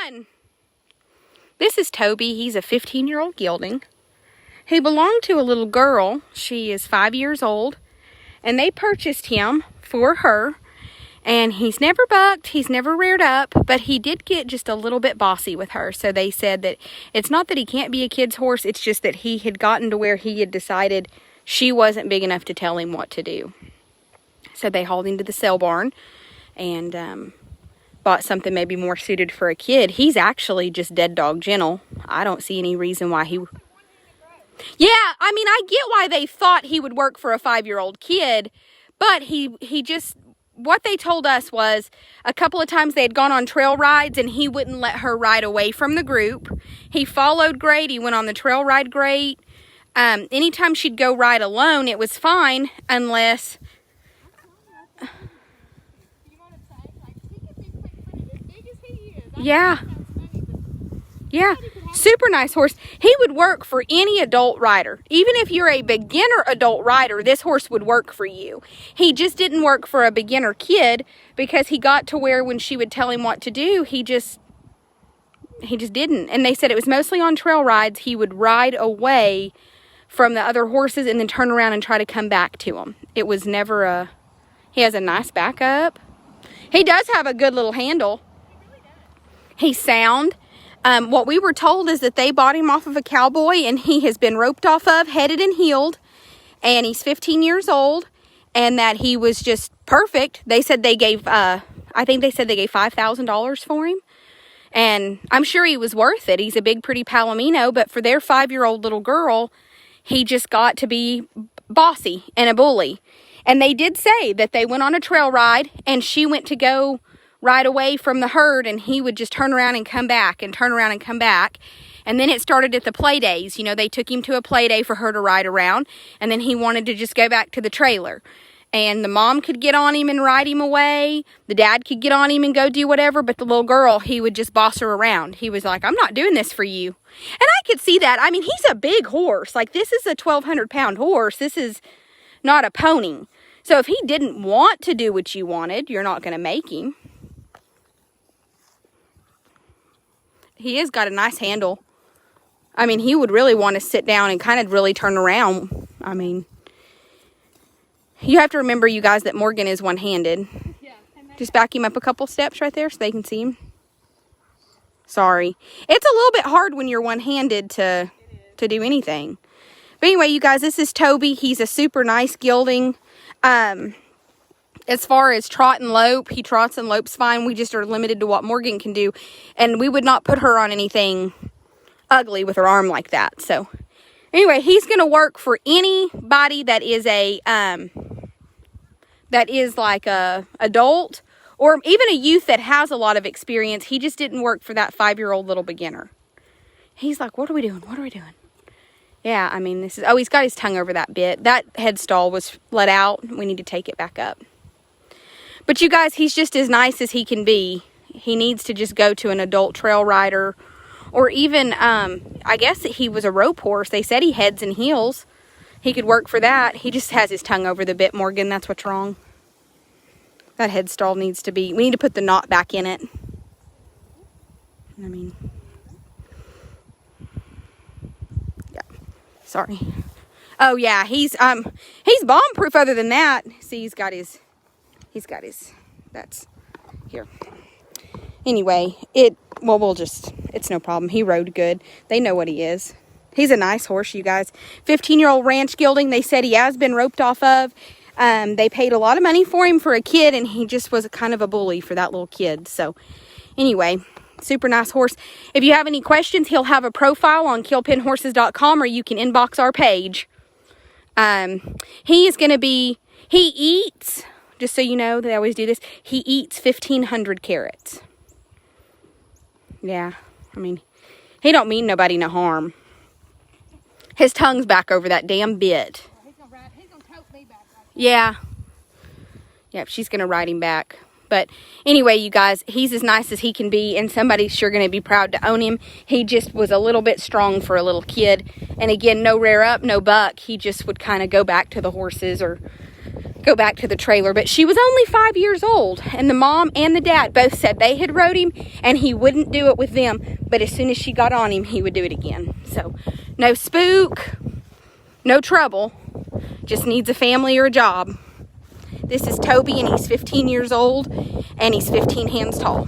on! This is Toby. He's a 15-year-old gelding. He belonged to a little girl. She is 5 years old. And they purchased him for her. And he's never bucked. He's never reared up. But he did get just a little bit bossy with her. So they said that it's not that he can't be a kid's horse. It's just that he had gotten to where he had decided she wasn't big enough to tell him what to do. So they hauled him to the sale barn. And bought something maybe more suited for a kid. He's actually just dead dog gentle. I don't see any reason why he... Yeah, I mean, I get why they thought he would work for a 5-year-old kid, but he just... What they told us was a couple of times they had gone on trail rides and he wouldn't let her ride away from the group. He followed great. He went on the trail ride great. Anytime she'd go ride alone, it was fine unless... Yeah. Yeah. Super nice horse. He would work for any adult rider. Even if you're a beginner adult rider, this horse would work for you. He just didn't work for a beginner kid because he got to where when she would tell him what to do, he just didn't. And they said it was mostly on trail rides. He would ride away from the other horses and then turn around and try to come back to them. It was never a... He has a nice backup. He does have a good little handle. He's sound. What we were told is that they bought him off of a cowboy and he has been roped off of, headed and heeled. And he's 15 years old and that he was just perfect. They said they gave, I think they said they gave $5,000 for him. And I'm sure he was worth it. He's a big, pretty palomino. But for their 5-year-old little girl, he just got to be bossy and a bully. And they did say that they went on a trail ride and she went to go ride away from the herd and he would just turn around and come back and turn around and come back. And then it started at the play days. You know, they took him to a play day for her to ride around and then he wanted to just go back to the trailer. And the mom could get on him and ride him away. The dad could get on him and go do whatever, but the little girl, he would just boss her around. He was like, I'm not doing this for you. And I could see that. I mean, he's a big horse. Like, this is a 1,200-pound horse. This is not a pony. So if he didn't want to do what you wanted, you're not going to make him. He has got a nice handle. I mean, he would really want to sit down and kind of really turn around. I mean, you have to remember, you guys, that Morgan is one-handed. Yeah. Just back him up a couple steps right there so they can see him. Sorry. It's a little bit hard when you're one-handed to do anything. But anyway, you guys, this is Toby. He's a super nice gelding. As far as trot and lope, he trots and lopes fine. We just are limited to what Morgan can do. And we would not put her on anything ugly with her arm like that. So, anyway, he's going to work for anybody that is like a adult or even a youth that has a lot of experience. He just didn't work for that 5-year-old little beginner. He's like, what are we doing? What are we doing? Yeah, I mean, this is... Oh, he's got his tongue over that bit. That head stall was let out. We need to take it back up. But you guys, he's just as nice as he can be. He needs to just go to an adult trail rider. Or even, I guess he was a rope horse. They said he heads and heels. He could work for that. He just has his tongue over the bit, Morgan. That's what's wrong. That head stall needs to be... We need to put the knot back in it. I mean... Yeah. Sorry. Oh, yeah. He's bomb-proof other than that. See, he's got his... That's here. Anyway, it's no problem. He rode good. They know what he is. He's a nice horse, you guys. 15-year-old ranch gelding. They said he has been roped off of. They paid a lot of money for him for a kid, and he just was kind of a bully for that little kid. So, anyway, super nice horse. If you have any questions, he'll have a profile on killpinhorses.com, or you can inbox our page. He is going to be... He eats... Just so you know, they always do this. He eats 1,500 carrots. Yeah, I mean, he don't mean nobody no harm. His tongue's back over that damn bit. He's gonna tote me back. Yeah. Yep, she's going to ride him back. But anyway, you guys, he's as nice as he can be, and somebody's sure going to be proud to own him. He just was a little bit strong for a little kid. And again, no rear up, no buck. He just would kind of go back to the horses or go back to the trailer. But she was only 5 years old, and the mom and the dad both said they had rode him and he wouldn't do it with them, but as soon as she got on him, he would do it again. So no spook, no trouble, just needs a family or a job. This is Toby, and he's 15 years old, and he's 15 hands tall.